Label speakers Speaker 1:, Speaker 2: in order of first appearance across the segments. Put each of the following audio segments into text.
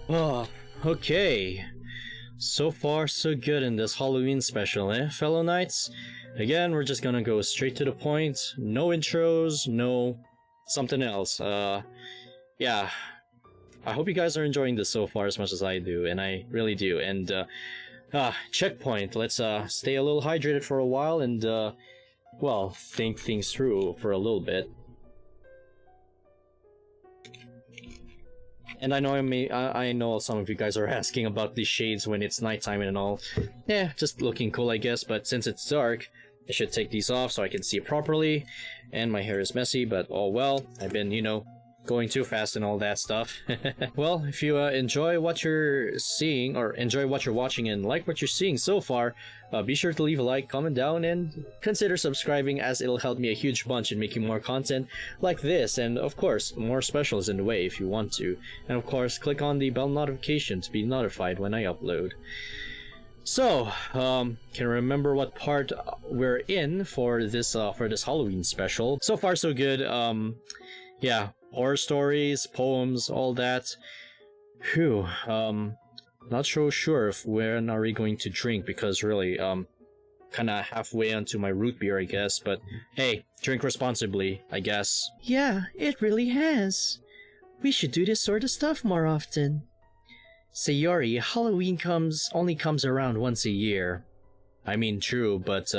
Speaker 1: Oh, okay. So far, so good in this Halloween special, eh, fellow knights? Again, we're just gonna go straight to the point. No intros, no something else. Yeah. I hope you guys are enjoying this so far as much as I do, and I really do. And, checkpoint. Let's, stay a little hydrated for a while and, well, think things through for a little bit. And I know I know some of you guys are asking about the shades when it's nighttime and all. Yeah, just looking cool, I guess, but since it's dark, I should take these off so I can see properly. And my hair is messy, but oh well. I've been, you know, going too fast and all that stuff. Well, if you enjoy what you're seeing, or enjoy what you're watching and like what you're seeing so far, be sure to leave a like, comment down, and consider subscribing, as it'll help me a huge bunch in making more content like this, and of course, more specials in the way if you want to. And of course, click on the bell notification to be notified when I upload. So, can you remember what part we're in for this Halloween special? So far, so good. Yeah, horror stories, poems, all that. Phew, not so sure if when are we going to drink, because really, kinda halfway onto my root beer, I guess, but hey, drink responsibly, I guess.
Speaker 2: Yeah, it really has. We should do this sort of stuff more often. Sayori, Halloween only comes around once a year.
Speaker 1: I mean, true, but,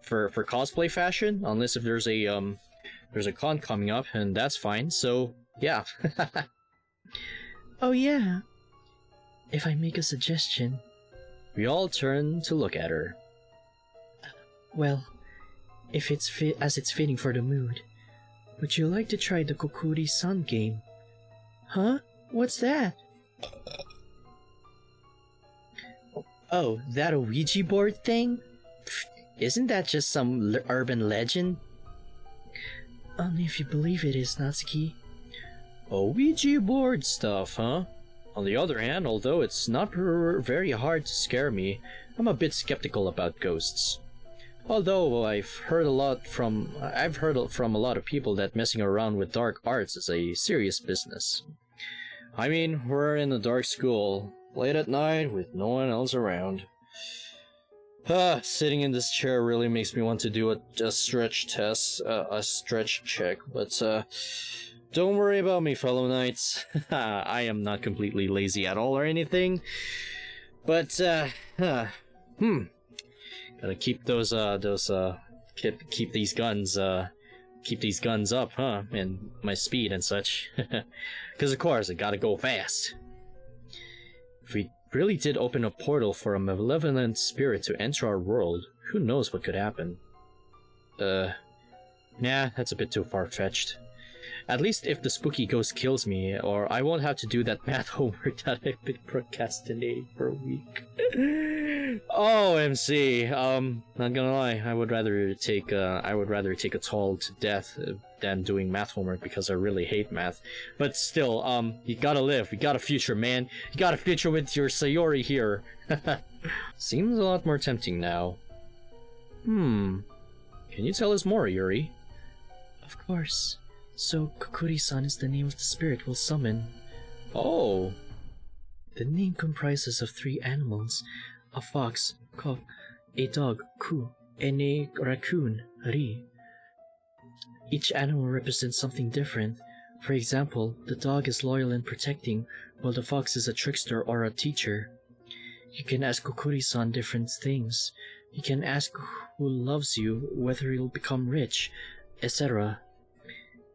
Speaker 1: for cosplay fashion, unless if there's a con coming up, and that's fine, so, yeah.
Speaker 2: Oh yeah. If I make a suggestion.
Speaker 1: We all turn to look at her.
Speaker 2: Well, if it's it's fitting for the mood, would you like to try the Kokkuri-san game? Huh? What's that? Oh, that OUIJA board thing? Pfft, isn't that just some urban legend? Only if you believe it is, Natsuki.
Speaker 1: OUIJA board stuff, huh? On the other hand, although it's not very hard to scare me, I'm a bit skeptical about ghosts. Although I've heard from a lot of people that messing around with dark arts is a serious business. I mean, we're in a dark school, late at night with no one else around. Sitting in this chair really makes me want to do a stretch test, a stretch check, but don't worry about me, fellow knights. I am not completely lazy at all or anything, but gotta keep keep these guns up, huh, and my speed and such, because of course I gotta go fast. If we really did open a portal for a malevolent spirit to enter our world, who knows what could happen. Nah, that's a bit too far-fetched. At least if the spooky ghost kills me, or I won't have to do that math homework that I've been procrastinating for a week. OMC, not gonna lie, I would rather take a toll to death than doing math homework, because I really hate math. But still, you gotta live, you got a future, man. You got a future with your Sayori here. Seems a lot more tempting now. Can you tell us more, Yuri?
Speaker 2: Of course. So, Kokkuri-san is the name of the spirit we'll summon.
Speaker 1: Oh.
Speaker 2: The name comprises of 3 animals: a fox, Kok, a dog, Ku, and a raccoon, Ri. Each animal represents something different. For example, the dog is loyal and protecting, while the fox is a trickster or a teacher. You can ask Kokkuri-san different things. You can ask who loves you, whether you'll become rich, etc.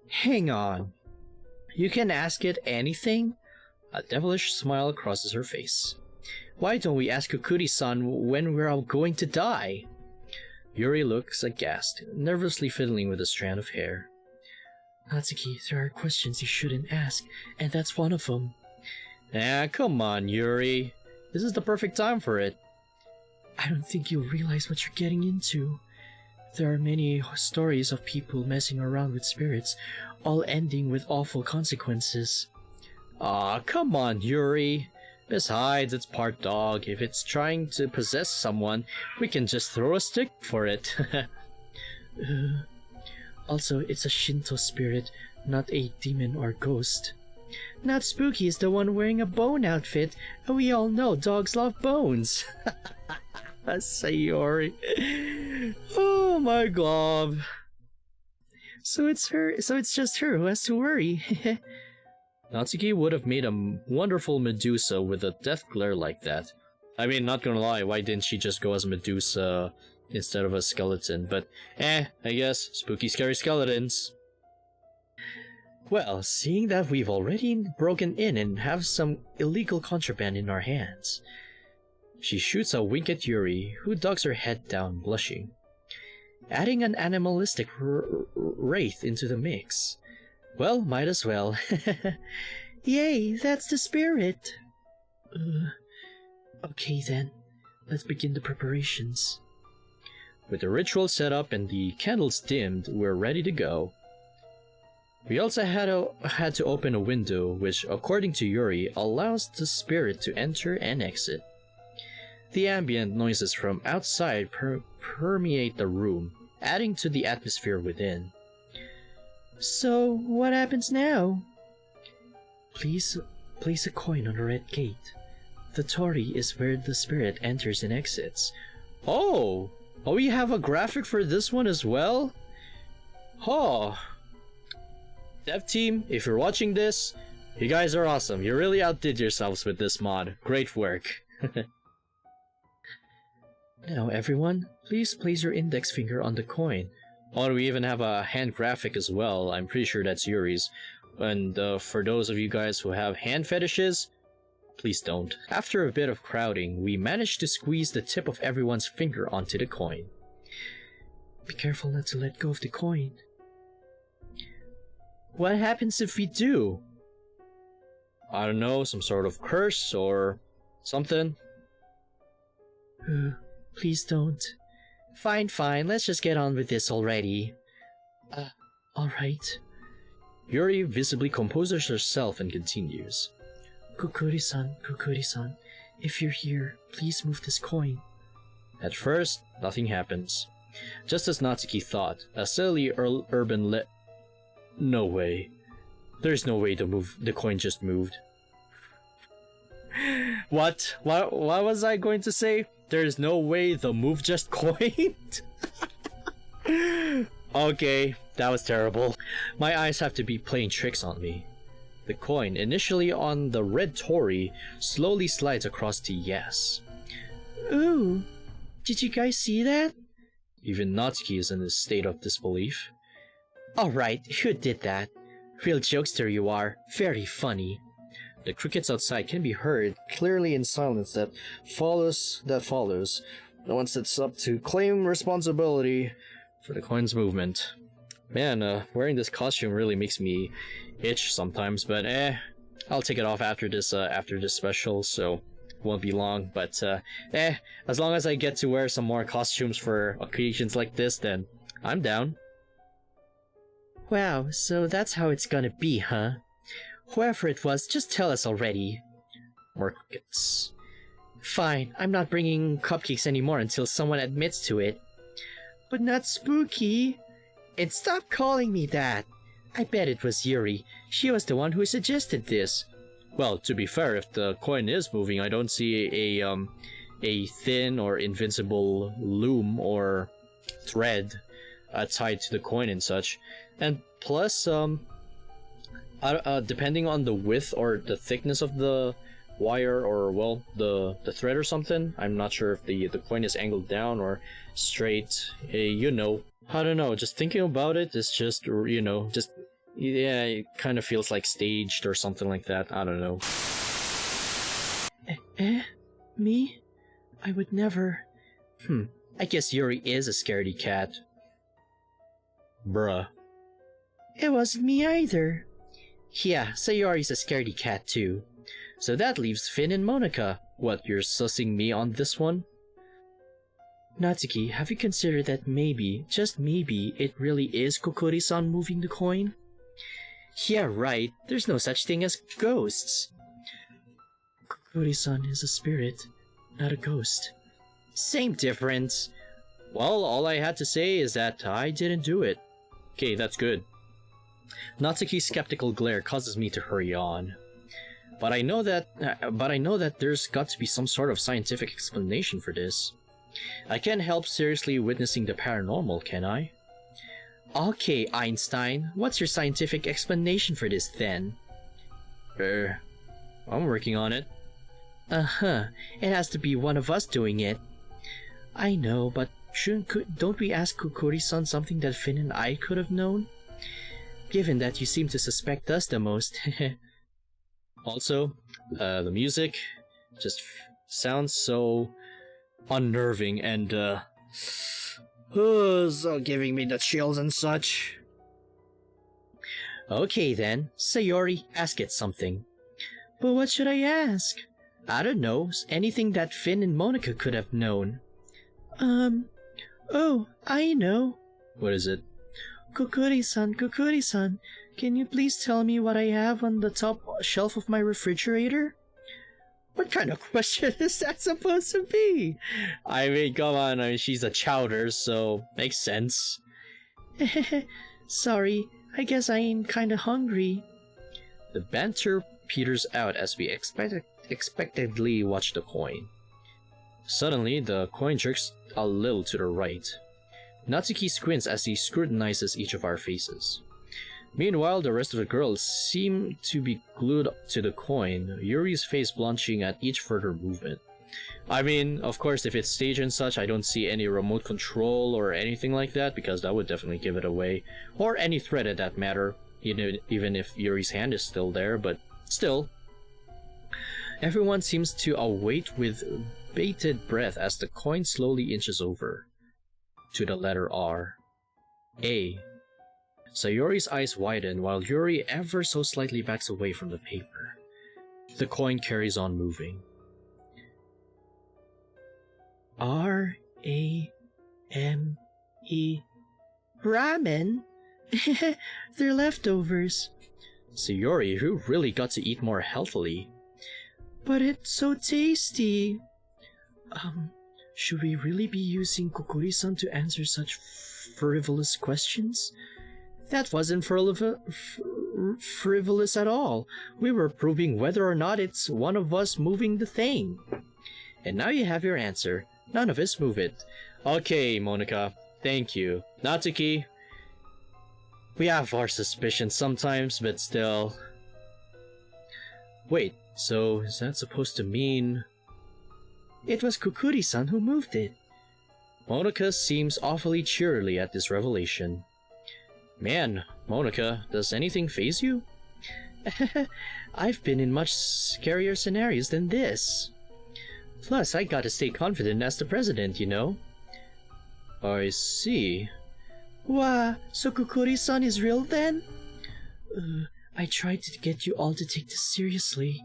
Speaker 1: Hang on. You can ask it anything? A devilish smile crosses her face. Why don't we ask Kokkuri-san when we're all going to die? Yuri looks aghast, nervously fiddling with a strand of hair.
Speaker 2: Natsuki, there are questions you shouldn't ask, and that's one of them.
Speaker 1: Ah, come on, Yuri. This is the perfect time for it.
Speaker 2: I don't think you'll realize what you're getting into. There are many stories of people messing around with spirits, all ending with awful consequences.
Speaker 1: Aw, come on, Yuri. Besides, it's part dog. If it's trying to possess someone, we can just throw a stick for it.
Speaker 2: Also, it's a Shinto spirit, not a demon or ghost. Not Spooky is the one wearing a bone outfit, and we all know dogs love bones.
Speaker 1: Sayori. Oh my god.
Speaker 2: So it's just her who has to worry.
Speaker 1: Natsuki would have made a wonderful Medusa with a death glare like that. I mean, not gonna lie, why didn't she just go as Medusa instead of a skeleton? But, I guess, spooky scary skeletons.
Speaker 2: Well, seeing that we've already broken in and have some illegal contraband in our hands.
Speaker 1: She shoots a wink at Yuri, who ducks her head down, blushing.
Speaker 2: Adding an animalistic wraith into the mix. Well, might as well. Yay, that's the spirit! Okay then, let's begin the preparations.
Speaker 1: With the ritual set up and the candles dimmed, we're ready to go. We also had to open a window, which, according to Yuri, allows the spirit to enter and exit. The ambient noises from outside permeate the room, adding to the atmosphere within.
Speaker 2: So, what happens now? Please place a coin on the red gate. The torii is where the spirit enters and exits.
Speaker 1: Oh! We have a graphic for this one as well? Oh! Dev team, if you're watching this, you guys are awesome. You really outdid yourselves with this mod. Great work.
Speaker 2: Now everyone, please place your index finger on the coin.
Speaker 1: Oh, we even have a hand graphic as well. I'm pretty sure that's Yuri's. And for those of you guys who have hand fetishes, please don't. After a bit of crowding, we managed to squeeze the tip of everyone's finger onto the coin.
Speaker 2: Be careful not to let go of the coin.
Speaker 1: What happens if we do? I don't know, some sort of curse or something?
Speaker 2: Please don't. Fine, let's just get on with this already. Alright.
Speaker 1: Yuri visibly composes herself and continues.
Speaker 2: Kokkuri-san, if you're here, please move this coin.
Speaker 1: At first, nothing happens. Just as Natsuki thought, a silly urban No way. There's no way the coin just moved. What? What was I going to say? There's no way the move just coined? Okay, that was terrible. My eyes have to be playing tricks on me. The coin, initially on the red torii, slowly slides across to yes.
Speaker 2: Ooh, did you guys see that?
Speaker 1: Even Natsuki is in a state of disbelief.
Speaker 2: Alright, who did that? Real jokester you are, very funny.
Speaker 1: The crickets outside can be heard clearly in silence that follows. No one sits up to claim responsibility for the coin's movement. Man, wearing this costume really makes me itch sometimes, but I'll take it off after this special, so it won't be long. But as long as I get to wear some more costumes for occasions like this, then I'm down.
Speaker 2: Wow, so that's how it's gonna be, huh? Whoever it was, just tell us already.
Speaker 1: More crickets.
Speaker 2: Fine, I'm not bringing cupcakes anymore until someone admits to it. But not Spooky. And stop calling me that. I bet it was Yuri. She was the one who suggested this.
Speaker 1: Well, to be fair, if the coin is moving, I don't see a thin or invincible loom or thread tied to the coin and such. And plus, depending on the width or the thickness of the wire, or well, the thread or something, I'm not sure if the coin is angled down or straight. You know, I don't know. Just thinking about it, it's just yeah, it kind of feels like staged or something like that. I don't know.
Speaker 2: Me? I would never.
Speaker 1: I guess Yuri is a scaredy cat. Bruh.
Speaker 2: It wasn't me either.
Speaker 1: Yeah, Sayori's a scaredy cat too. So that leaves Finn and Monica. What, you're sussing me on this one?
Speaker 2: Natsuki, have you considered that maybe, just maybe, it really is Kokkuri-san moving the coin?
Speaker 1: Yeah, right. There's no such thing as ghosts.
Speaker 2: Kokkuri-san is a spirit, not a ghost.
Speaker 1: Same difference. Well, all I had to say is that I didn't do it. Okay, that's good. Natsuki's skeptical glare causes me to hurry on. But I know that there's got to be some sort of scientific explanation for this. I can't help seriously witnessing the paranormal, can I? Okay, Einstein, what's your scientific explanation for this then? I'm working on it. Uh-huh, it has to be one of us doing it. I know, but don't we ask Kokkuri-san something that Finn and I could have known? Given that you seem to suspect us the most. Also, the music just sounds so unnerving and, so giving me the chills and such. Okay then, Sayori, ask it something. But what should I ask? I don't know, anything that Finn and Monica could have known. Oh, I know. What is it? Kokkuri-san, can you please tell me what I have on the top shelf of my refrigerator? What kind of question is that supposed to be? I mean, come on, she's a chowder, so makes sense. Sorry, I guess I ain't kinda hungry. The banter peters out as we expectantly watch the coin. Suddenly, the coin jerks a little to the right. Natsuki squints as he scrutinizes each of our faces. Meanwhile, the rest of the girls seem to be glued to the coin, Yuri's face blanching at each further movement. I mean, of course, if it's staged and such, I don't see any remote control or anything like that, because that would definitely give it away. Or any threat at that matter, even if Yuri's hand is still there, but still. Everyone seems to await with bated breath as the coin slowly inches over to the letter R. A. Sayori's eyes widen while Yuri ever so slightly backs away from the paper. The coin carries on moving. R-A-M-E. Ramen? They're leftovers. Sayori, who really got to eat more healthily. But it's so tasty. Should we really be using Kokkuri-san to answer such frivolous questions? That wasn't frivolous at all. We were proving whether or not it's one of us moving the thing. And now you have your answer. None of us move it. Okay, Monica. Thank you. Natsuki. We have our suspicions sometimes, but still. Wait, so is that supposed to mean... It was Kokkuri-san who moved it. Monica seems awfully cheery at this revelation. Man, Monica, does anything faze you? I've been in much scarier scenarios than this. Plus, I gotta stay confident as the president, you know? I see. Wow, so Kokkuri-san is real then? I tried to get you all to take this seriously.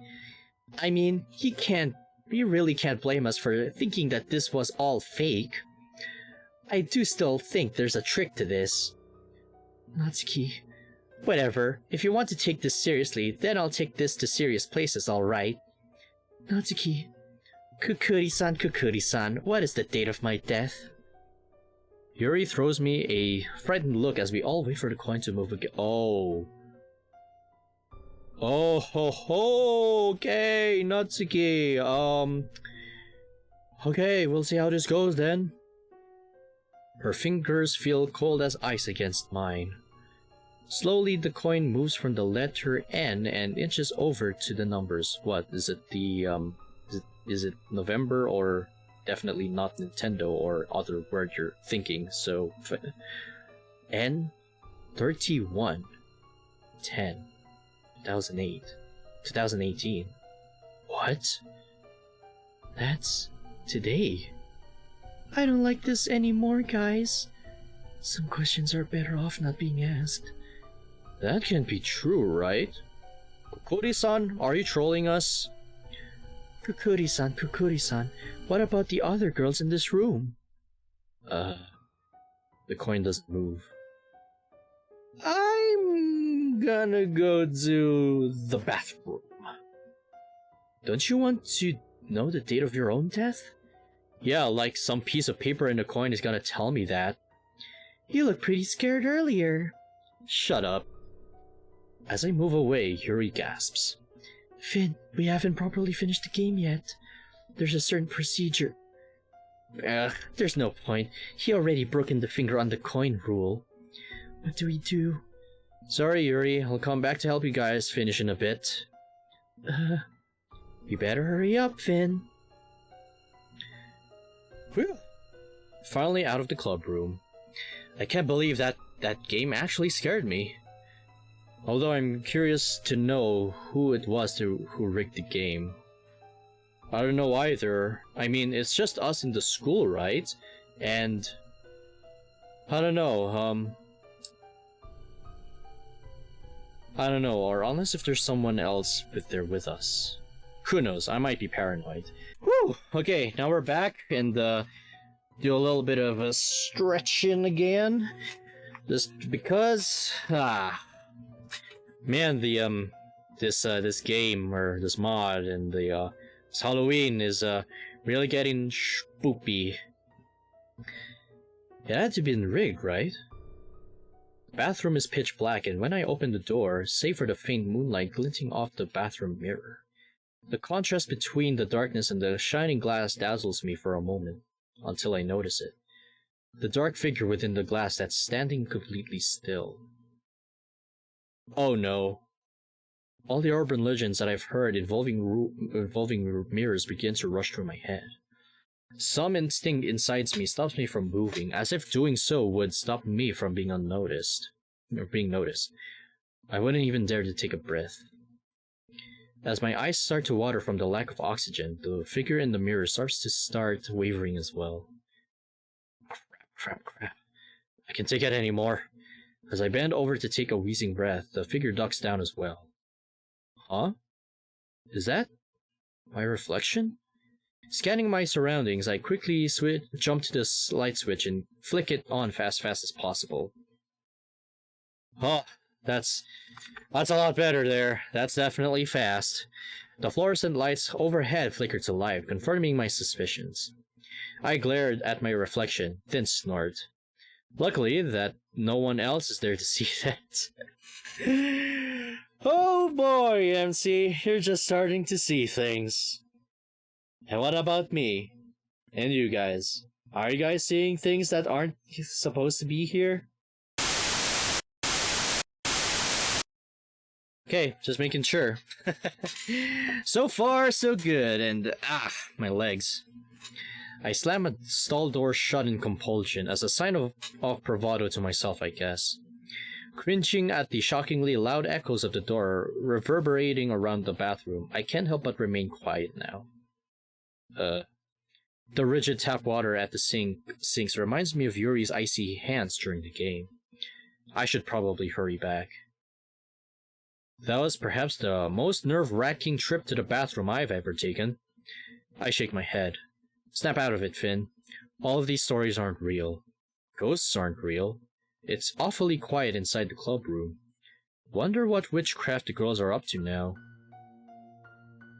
Speaker 1: I mean, you really can't blame us for thinking that this was all fake. I do still think there's a trick to this. Natsuki. Whatever, if you want to take this seriously, then I'll take this to serious places, alright? Natsuki. Kokkuri-san, what is the date of my death? Yuri throws me a frightened look as we all wait for the coin to move again. Oh ho ho, okay, Natsuki, okay, we'll see how this goes then. Her fingers feel cold as ice against mine. Slowly, the coin moves from the letter N and inches over to the numbers. What, is it the, is it November or definitely not Nintendo or other word you're thinking, so... N? 31. 10. 2008. 2018. What? That's today. I don't like this anymore, guys. Some questions are better off not being asked. That can't be true, right? Kokkuri-san, are you trolling us? Kokkuri-san, what about the other girls in this room? The coin doesn't move. I'm gonna go to the bathroom. Don't you want to know the date of your own death? Yeah, like some piece of paper in the coin is gonna tell me that. You looked pretty scared earlier. Shut up. As I move away, Yuri gasps.
Speaker 2: Finn, we haven't properly finished the game yet. There's a certain procedure.
Speaker 1: There's no point. He already broken the finger on the coin rule.
Speaker 2: What do we do?
Speaker 1: Sorry, Yuri. I'll come back to help you guys finish in a bit.
Speaker 2: You better hurry up, Finn.
Speaker 1: Whew. Finally out of the club room. I can't believe that game actually scared me. Although I'm curious to know who it was who rigged the game. I don't know either. I mean, it's just us in the school, right? And I don't know, I don't know, or unless if there's someone else there with us. Who knows, I might be paranoid. Whew! Okay, now we're back and do a little bit of a stretching again. Just because, man, the, this game, or this mod, and the, this Halloween is, really getting spoopy. It had to be rigged, right? The bathroom is pitch black, and when I open the door, save for the faint moonlight glinting off the bathroom mirror, the contrast between the darkness and the shining glass dazzles me for a moment, until I notice it. The dark figure within the glass that's standing completely still. Oh no. All the urban legends that I've heard involving mirrors begin to rush through my head. Some instinct inside me stops me from moving, as if doing so would stop me from being unnoticed. Or being noticed. I wouldn't even dare to take a breath. As my eyes start to water from the lack of oxygen, the figure in the mirror starts to wavering as well. Crap. I can't take it anymore. As I bend over to take a wheezing breath, the figure ducks down as well. Huh? Is that my reflection? Scanning my surroundings, I quickly jump to the light switch and flick it on fast as possible. Oh, that's a lot better there. That's definitely fast. The fluorescent lights overhead flickered to life, confirming my suspicions. I glared at my reflection, then snort. Luckily that no one else is there to see that. Oh boy, MC, you're just starting to see things. And what about me? And you guys? Are you guys seeing things that aren't supposed to be here? Okay, just making sure. So far, so good, and my legs. I slam a stall door shut in compulsion, as a sign of bravado to myself, I guess. Cringing at the shockingly loud echoes of the door reverberating around the bathroom, I can't help but remain quiet now. The rigid tap water at the sinks reminds me of Yuri's icy hands during the game. I should probably hurry back. That was perhaps the most nerve-wracking trip to the bathroom I've ever taken. I shake my head. Snap out of it, Finn. All of these stories aren't real. Ghosts aren't real. It's awfully quiet inside the club room. Wonder what witchcraft the girls are up to now.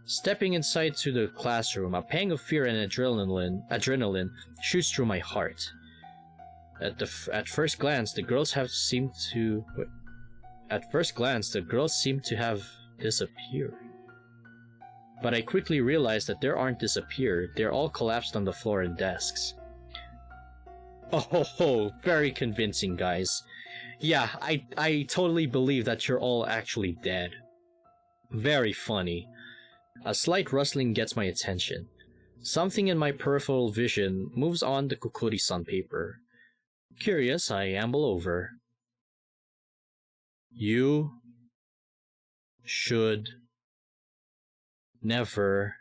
Speaker 1: Stepping inside to the classroom, a pang of fear and adrenaline shoots through my heart. At first glance, the girls seem to have disappeared. But I quickly realize that they aren't disappeared, they're all collapsed on the floor and desks. Oh, very convincing, guys. Yeah, I totally believe that you're all actually dead. Very funny. A slight rustling gets my attention. Something in my peripheral vision moves on the Kokkuri-san paper. Curious, I amble over. You should never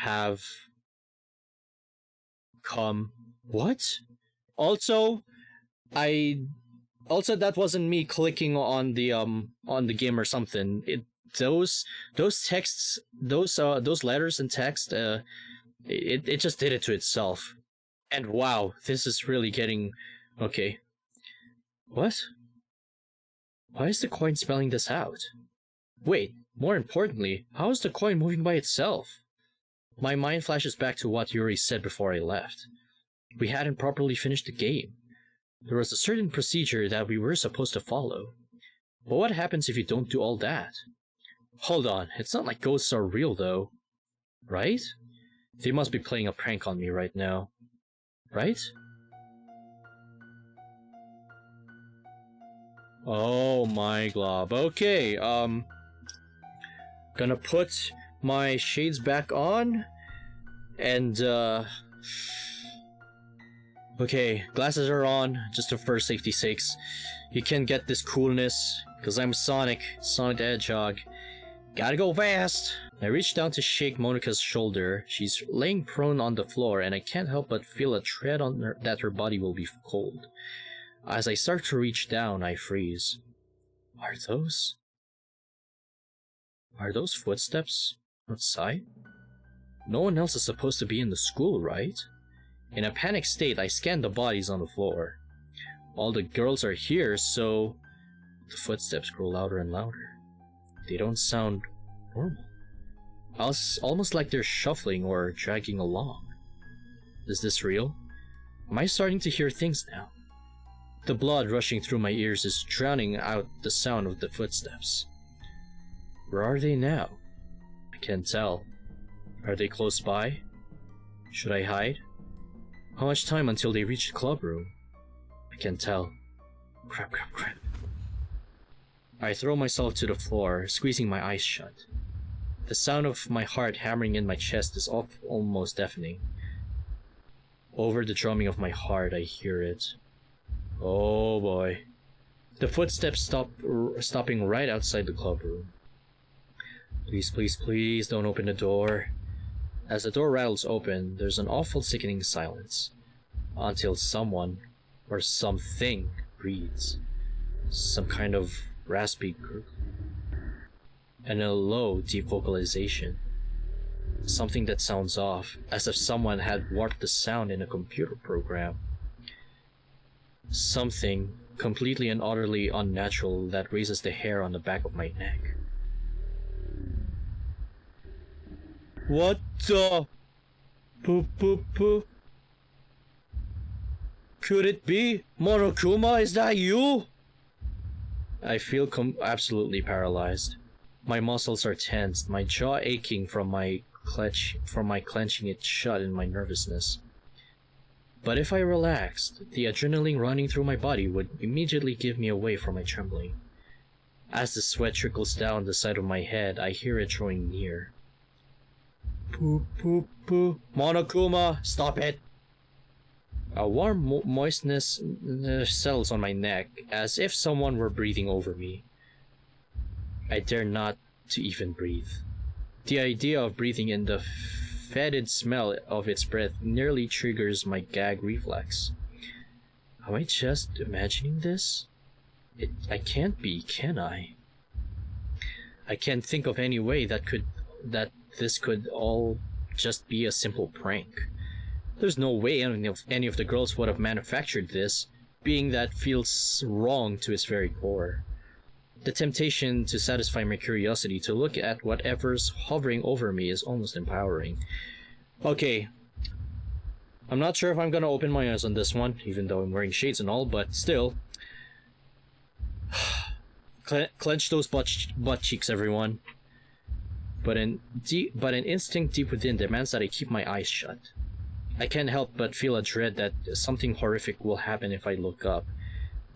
Speaker 1: have come. What? Also, that wasn't me clicking on the game or something. Those texts, those letters and text, it just did it to itself. And wow, this is really getting okay. What? Why is the coin spelling this out? Wait, more importantly, how is the coin moving by itself? My mind flashes back to what Yuri said before I left. We hadn't properly finished the game. There was a certain procedure that we were supposed to follow. But what happens if you don't do all that? Hold on, it's not like ghosts are real though. Right? They must be playing a prank on me right now. Right? Oh my glob. Okay, gonna put my shades back on. And, okay, glasses are on, just for safety's sakes. You can get this coolness, because I'm Sonic the Hedgehog. Gotta go fast! I reach down to shake Monika's shoulder. She's laying prone on the floor, and I can't help but feel a tread on her that her body will be cold. As I start to reach down, I freeze. Are those footsteps outside? No one else is supposed to be in the school, right? In a panicked state, I scan the bodies on the floor. All the girls are here, so the footsteps grow louder and louder. They don't sound normal. Almost like they're shuffling or dragging along. Is this real? Am I starting to hear things now? The blood rushing through my ears is drowning out the sound of the footsteps. Where are they now? I can't tell. Are they close by? Should I hide? How much time until they reach the club room? I can't tell. Crap. I throw myself to the floor, squeezing my eyes shut. The sound of my heart hammering in my chest is almost deafening. Over the drumming of my heart, I hear it. Oh boy. The footsteps stopping right outside the club room. Please, don't open the door. As the door rattles open, there's an awful sickening silence. Until someone, or something, breathes. Some kind of raspy gurgle. And a low, deep vocalization. Something that sounds off, as if someone had warped the sound in a computer program. Something completely and utterly unnatural that raises the hair on the back of my neck. What the? Poo. Could it be? Monokuma, is that you? I feel absolutely paralyzed. My muscles are tensed, my jaw aching from my clenching it shut in my nervousness. But if I relaxed, the adrenaline running through my body would immediately give me away from my trembling. As the sweat trickles down the side of my head, I hear it drawing near. Poo. Monokuma, stop it! A warm moistness settles on my neck, as if someone were breathing over me. I dare not to even breathe. The idea of breathing in the fetid smell of its breath nearly triggers my gag reflex. Am I just imagining this? I can't be, can I? I can't think of any way that this could all just be a simple prank. There's no way any of the girls would have manufactured this, being that feels wrong to its very core. The temptation to satisfy my curiosity to look at whatever's hovering over me is almost empowering. Okay, I'm not sure if I'm gonna open my eyes on this one, even though I'm wearing shades and all, but still. Clench those butt cheeks, everyone. But an instinct deep within demands that I keep my eyes shut. I can't help but feel a dread that something horrific will happen if I look up.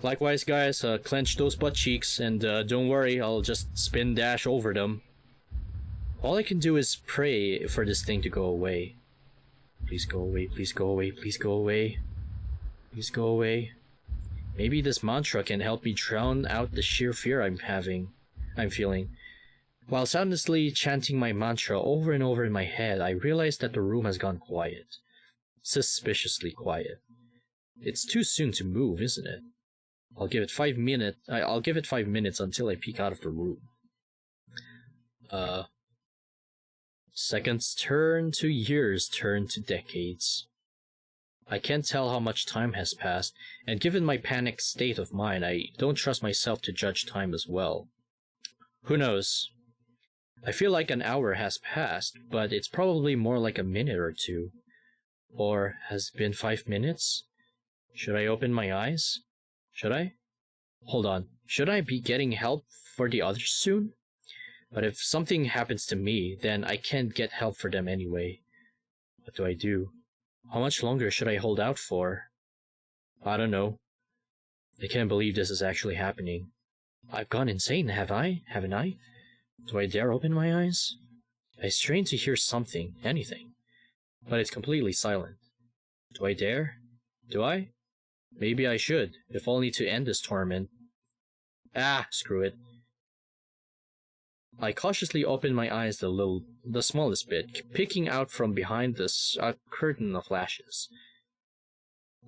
Speaker 1: Likewise, guys, clench those butt cheeks, and don't worry, I'll just spin dash over them. All I can do is pray for this thing to go away. Please go away, please go away, please go away. Please go away. Maybe this mantra can help me drown out the sheer fear I'm feeling. While soundlessly chanting my mantra over and over in my head, I realize that the room has gone quiet. Suspiciously quiet. It's too soon to move, isn't it? I'll give it 5 minutes. I'll give it 5 minutes until I peek out of the room. Seconds turn to years, turn to decades. I can't tell how much time has passed, and given my panicked state of mind, I don't trust myself to judge time as well. Who knows? I feel like an hour has passed, but it's probably more like a minute or two. Or has it been 5 minutes? Should I open my eyes? Should I? Hold on, should I be getting help for the others soon? But if something happens to me, then I can't get help for them anyway. What do I do? How much longer should I hold out for? I don't know. I can't believe this is actually happening. I've gone insane, haven't I? Do I dare open my eyes? I strain to hear something, anything, but it's completely silent. Do I dare? Do I? Maybe I should, if only to end this torment. Ah, screw it. I cautiously open my eyes the smallest bit, peeking out from behind this curtain of lashes.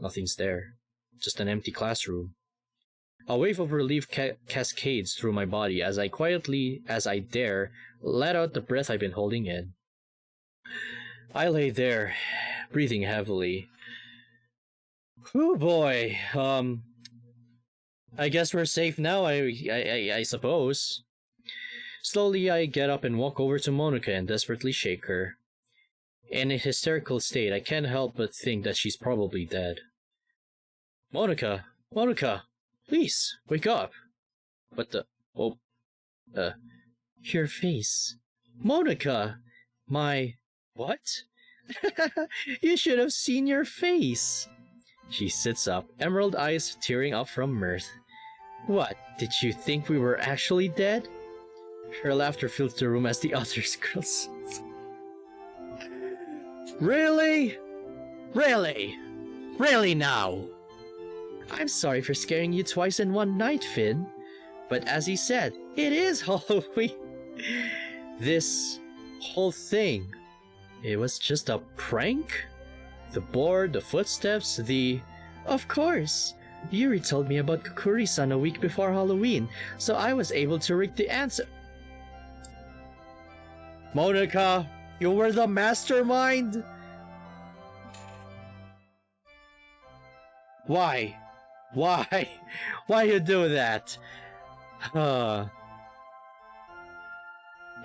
Speaker 1: Nothing's there. Just an empty classroom. A wave of relief cascades through my body as I quietly, as I dare, let out the breath I've been holding in. I lay there, breathing heavily. Oh boy, I guess we're safe now, I suppose. Slowly I get up and walk over to Monika and desperately shake her. In a hysterical state, I can't help but think that she's probably dead. Monika! Monika! Please, wake up! What the... Oh...
Speaker 2: Your face.
Speaker 1: Monika!
Speaker 2: My...
Speaker 1: What?
Speaker 2: You should have seen your face!
Speaker 1: She sits up, emerald eyes tearing up from mirth.
Speaker 2: What, did you think we were actually dead?
Speaker 1: Her laughter fills the room as the others girls. Really? Really? Really now?
Speaker 2: I'm sorry for scaring you twice in one night, Finn. But as he said, it is Halloween.
Speaker 1: This whole thing,
Speaker 2: it was just a prank?
Speaker 1: The board, the footsteps, the...
Speaker 2: Of course. Yuri told me about Kokkuri-san a week before Halloween, so I was able to rig the answer.
Speaker 1: Monika, you were the mastermind? Why? Why? Why you do that?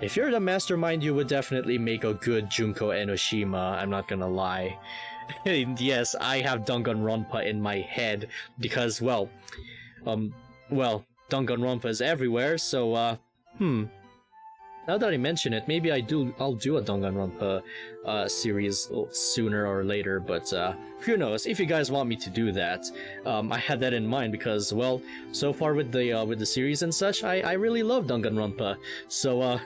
Speaker 1: If you're the mastermind, you would definitely make a good Junko Enoshima, I'm not gonna lie. Yes, I have Danganronpa in my head, because, well, Danganronpa is everywhere, so, now that I mention it, maybe I'll do a Danganronpa series sooner or later, but who knows? If you guys want me to do that, I had that in mind because, well, so far with the series and such, I really love Danganronpa. So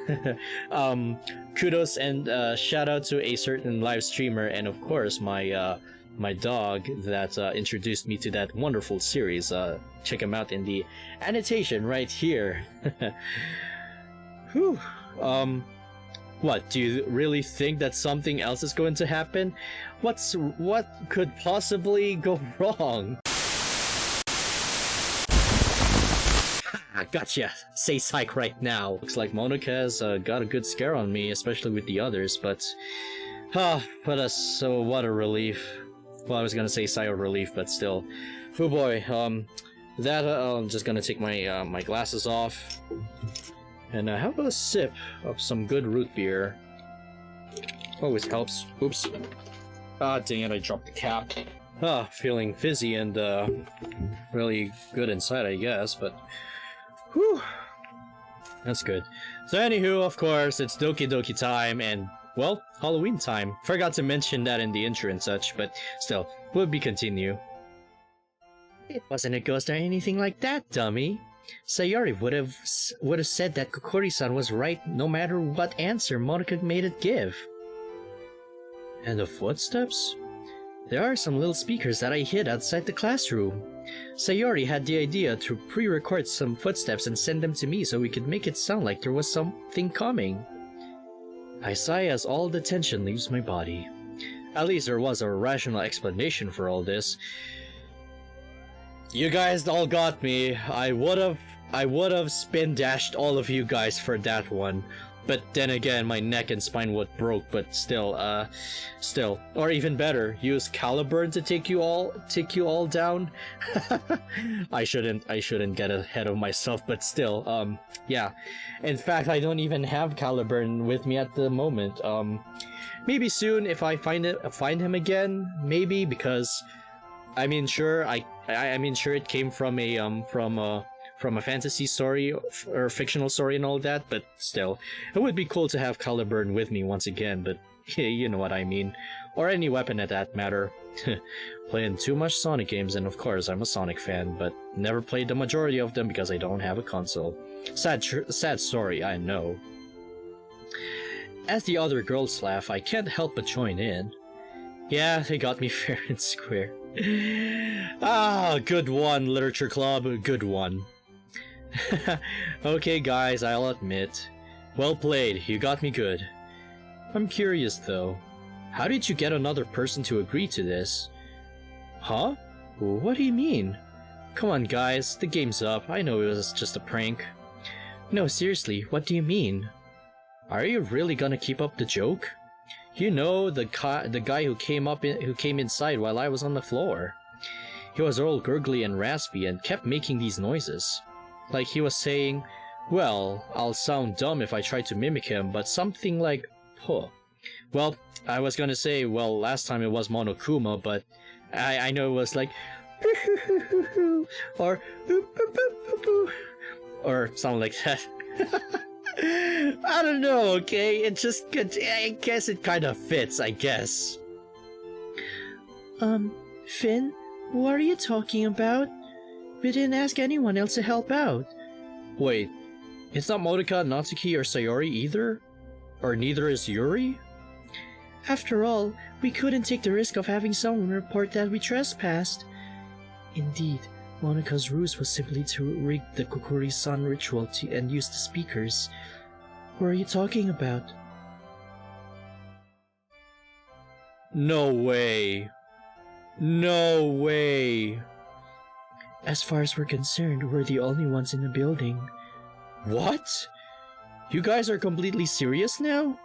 Speaker 1: kudos and shout out to a certain live streamer and of course my dog that introduced me to that wonderful series. Check him out in the annotation right here. Whew. What, do you really think that something else is going to happen? What could possibly go wrong? Gotcha! Say psych right now. Looks like Monika has got a good scare on me, especially with the others, but... so what a relief. Well, I was gonna say sigh of relief, but still. Oh boy, I'm just gonna take my, my glasses off. And how about a sip of some good root beer? Always helps. Oops. Ah, dang it, I dropped the cap. Feeling fizzy and really good inside, I guess, but... Whew. That's good. So anywho, of course, it's Doki Doki time and, well, Halloween time. Forgot to mention that in the intro and such, but still, we'll be continue.
Speaker 2: It wasn't a ghost or anything like that, dummy. Sayori would have said that Kokkuri-san was right no matter what answer Monika made it give.
Speaker 1: And the footsteps?
Speaker 2: There are some little speakers that I hid outside the classroom. Sayori had the idea to pre-record some footsteps and send them to me so we could make it sound like there was something coming. I sigh as all the tension leaves my body. At least there was a rational explanation for all this.
Speaker 1: You guys all got me. I would have spin dashed all of you guys for that one. But then again, my neck and spine would broke, but still. Or even better, use Caliburn to take you all down. I shouldn't get ahead of myself, but still, yeah. In fact, I don't even have Caliburn with me at the moment. Maybe soon if I find him again, maybe, because I mean sure it came from a from a fantasy story or fictional story and all that, but still, it would be cool to have Caliburn with me once again, but you know what I mean. Or any weapon at that matter. Playing too much Sonic games, and of course I'm a Sonic fan, but never played the majority of them because I don't have a console. Sad story, I know. As the other girls laugh, I can't help but join in. Yeah, they got me fair and square. Ah, good one, Literature Club, good one. Okay guys, I'll admit. Well played, you got me good. I'm curious though, how did you get another person to agree to this? Huh? What do you mean? Come on guys, the game's up, I know it was just a prank. No, seriously, what do you mean? Are you really gonna keep up the joke? You know, the guy who came inside while I was on the floor. He was all gurgly and raspy and kept making these noises. Like he was saying, well, I'll sound dumb if I try to mimic him, but something like, huh. Well, I was gonna say, well, last time it was Monokuma, but I know it was like, or something like that. I don't know, okay? It just, I guess it kind of fits, I guess.
Speaker 2: Finn, what are you talking about? We didn't ask anyone else to help out.
Speaker 1: Wait, it's not Monika, Natsuki, or Sayori either? Or neither is Yuri?
Speaker 2: After all, we couldn't take the risk of having someone report that we trespassed. Indeed, Monika's ruse was simply to rig the Kokkuri-san ritual and use the speakers. What are you talking about?
Speaker 1: No way. No way.
Speaker 2: As far as we're concerned, we're the only ones in the building.
Speaker 1: What? You guys are completely serious now?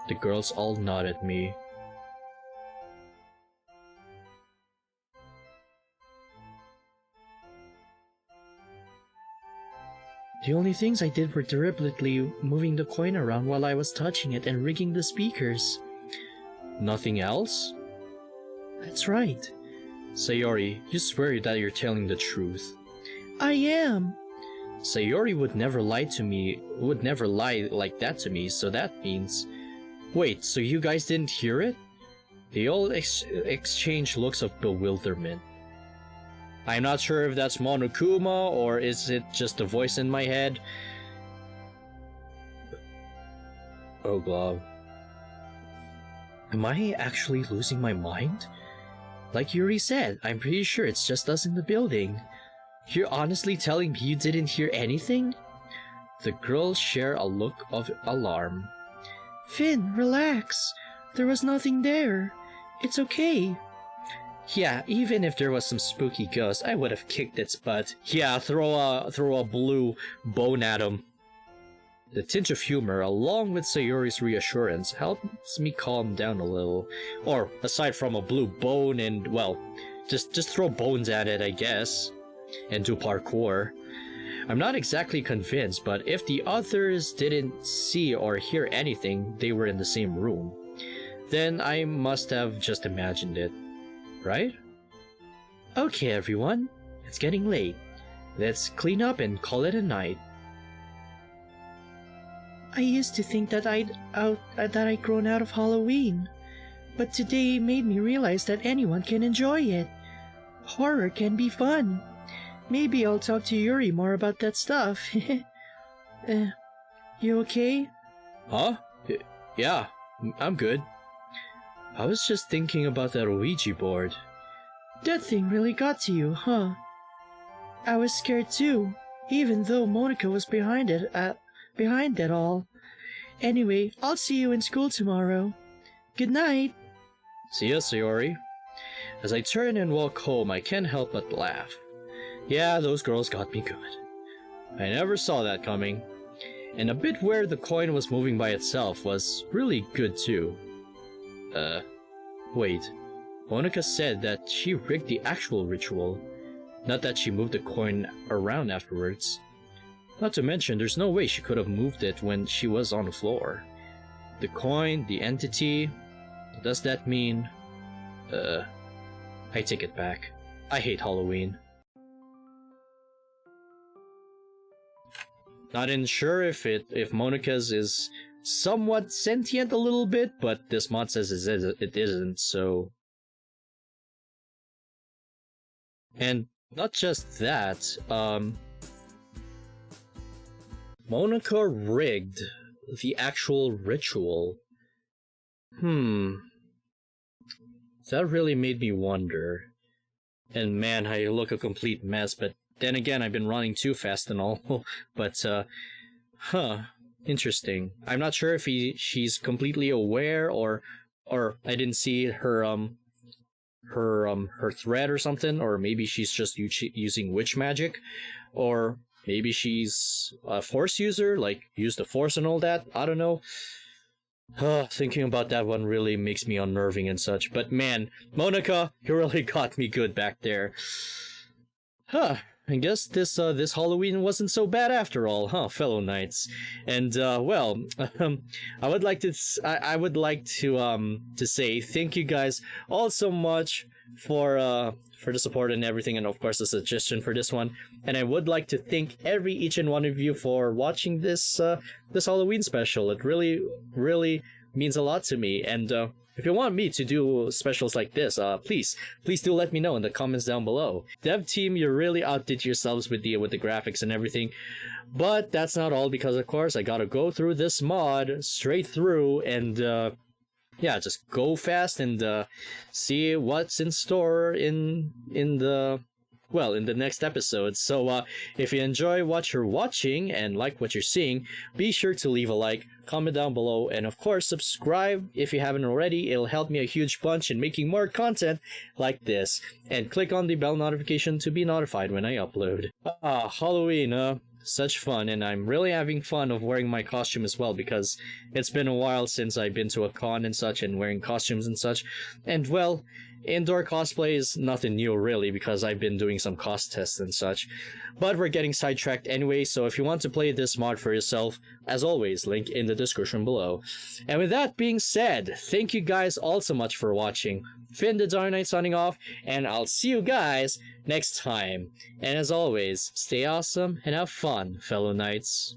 Speaker 1: The girls all nod at me.
Speaker 2: The only things I did were deliberately moving the coin around while I was touching it and rigging the speakers.
Speaker 1: Nothing else?
Speaker 2: That's right.
Speaker 1: Sayori, you swear that you're telling the truth.
Speaker 2: I am.
Speaker 1: Sayori would never lie like that to me, so that means... Wait, so you guys didn't hear it? They all exchange looks of bewilderment. I'm not sure if that's Monokuma, or is it just a voice in my head? Oh god. Am I actually losing my mind? Like Yuri said, I'm pretty sure it's just us in the building. You're honestly telling me you didn't hear anything? The girls share a look of alarm.
Speaker 2: Finn, relax. There was nothing there. It's okay.
Speaker 1: Yeah, even if there was some spooky ghost, I would have kicked its butt. Yeah, throw a blue bone at him. The tinge of humor, along with Sayori's reassurance, helps me calm down a little. Or, aside from a blue bone and, well, just throw bones at it, I guess. And do parkour. I'm not exactly convinced, but if the others didn't see or hear anything, they were in the same room. Then I must have just imagined it. Right? Okay, everyone. It's getting late. Let's clean up and call it a night.
Speaker 2: I used to think that I'd grown out of Halloween, but today made me realize that anyone can enjoy it. Horror can be fun. Maybe I'll talk to Yuri more about that stuff. You okay?
Speaker 1: Huh? Yeah, I'm good. I was just thinking about that OUIJA board.
Speaker 2: That thing really got to you, huh? I was scared too, even though Monika was behind it all. Anyway, I'll see you in school tomorrow. Good night.
Speaker 1: See ya, Sayori. As I turn and walk home, I can't help but laugh. Yeah, those girls got me good. I never saw that coming. And a bit where the coin was moving by itself was really good too. Wait. Monika said that she rigged the actual ritual, not that she moved the coin around afterwards. Not to mention, there's no way she could have moved it when she was on the floor. The coin, the entity, does that mean... I take it back. I hate Halloween. Not in sure if Monika's is somewhat sentient a little bit, but this mod says it isn't, so... And not just that, Monika rigged the actual ritual. That really made me wonder. And man, I look a complete mess, but then again, I've been running too fast and all. But, interesting. I'm not sure if she's completely aware, or I didn't see her thread or something, or maybe she's just using witch magic, or maybe she's a force user, like use the force and all that. I don't know. Thinking about that one really makes me unnerving and such. But man, Monika, you really got me good back there. I guess this Halloween wasn't so bad after all, fellow knights. And well, I would like to say thank you guys all so much for the support and everything, and of course the suggestion for this one. And I would like to thank each and one of you for watching this Halloween special. It really means a lot to me. And if you want me to do specials like this, please do let me know in the comments down below. Dev team, you really outdid yourselves with the graphics and everything. But that's not all, because of course I gotta go through this mod straight through and yeah, just go fast and see what's in store in the next episode. So if you enjoy what you're watching and like what you're seeing, be sure to leave a like, comment down below, and of course subscribe if you haven't already. It'll help me a huge bunch in making more content like this. And click on the bell notification to be notified when I upload. Halloween, such fun, and I'm really having fun of wearing my costume as well, because it's been a while since I've been to a con and such and wearing costumes and such. And well, indoor cosplay is nothing new really, because I've been doing some cost tests and such. But we're getting sidetracked anyway, so if you want to play this mod for yourself, as always, link in the description below. And with that being said, thank you guys all so much for watching. Finn the Dark Knight signing off, and I'll see you guys next time. And as always, stay awesome and have fun, fellow knights.